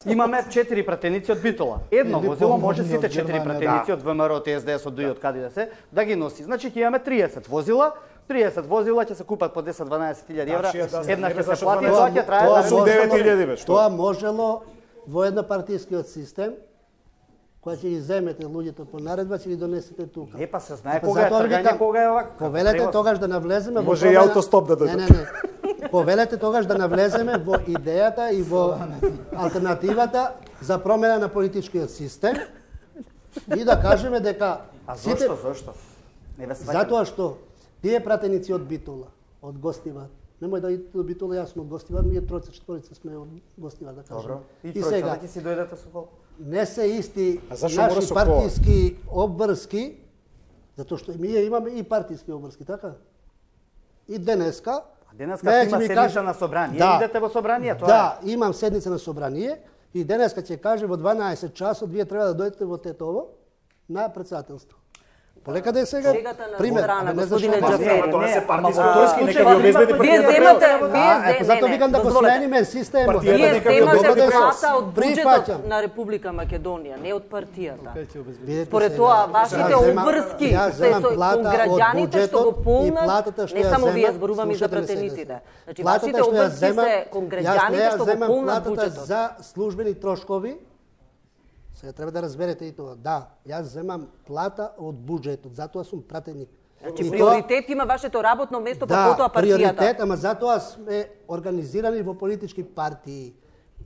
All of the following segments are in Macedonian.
Имаме 4 пратеници од Битола. Едно возило може сите 4 пратеници од ВМРО, од СДС, од ДУИ, од каде да се, да ги носи. Значи ќе имаме 30 возила. 30 возила ќе се купат по 10-12 000 евра. Една ќе се плати, тоа ќе трае Тоа до су 9.000 бе, што? Тоа можело во еднопартискиот систем, која ќе ги земете луѓето по наредба, ќе ги донесете тука. Па се знае кога е тргање, кога е овака. Повелете тогаш да навлеземе во Може и аутостоп да дојде. Не. Повелете тогаш да навлеземе во идејата и во алтернативата за промена на политичкиот систем и да кажеме дека А зошто? Не ве сваќам. Затоа што тие пратеници од Битола, од Гостивар, немој да идете до Битола, јас сум од Гостивар, ние тројца, четворица сме од Гостивар, да кажем. И сега ќе си дојдете со кол. не се исти зашо мора наши со партиски обврски, затоа што ние имаме и партиски обврски, така? И денеска Денеска има седница на собрание. Идете во собрание, тоа да, имам седница на собрание и денеска ќе каже во 12 часот вие треба да дојдете во Тетово на председателство. Полека да е сега. Шегата на страна, господине Тоа Џафери. се партиски, нека ги обезбеди Вие земате, Затоа викам да го смениме системот. Вие нека ви земате обезбеди плата од буџетот Прифаќам. на Република Македонија, не од партијата. Видете Според сега, тоа, вашите јас земам- обврски јас се земам со плата кон од граѓаните што го буџетот и полнат, платата што не ја само вие, земам, зборувам и за слушате ме сега. пратениците. Значи, Платата вашите што ја обврски земам, се кон јас не граѓаните ја што го земам полнат платата буџетот. за службени трошкови. Сега треба да разберете и тоа. Да, јас земам плата од буџетот, затоа сум пратеник. Значи, И приоритет има вашето работно место, па да, потоа партијата. приоритет, ама затоа сме организирани во политички партии.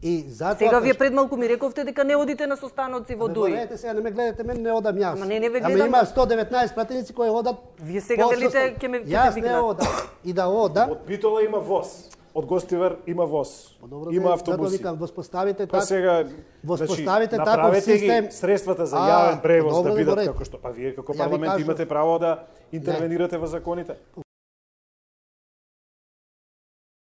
И затоа Сега вие пред малку ми рековте дека не одите на состаноци во ДУИ. Гледате сега, не ме гледате мен, не одам јас. Ама не ве Ама гледам. има 119 пратеници кои одат. Вие сега по велите состав. ќе ме Јас не викнат. одам. И да одам. Од Битола има воз, од Гостивар има воз, Добро, има затоа автобуси. викам, воспоставите Па сега, воспоставите таков направете систем. ги средствата за јавен превоз добро да да го бидат речете. како што, па вие како Ја ви парламент кажам. имате право да интервенирате во законите.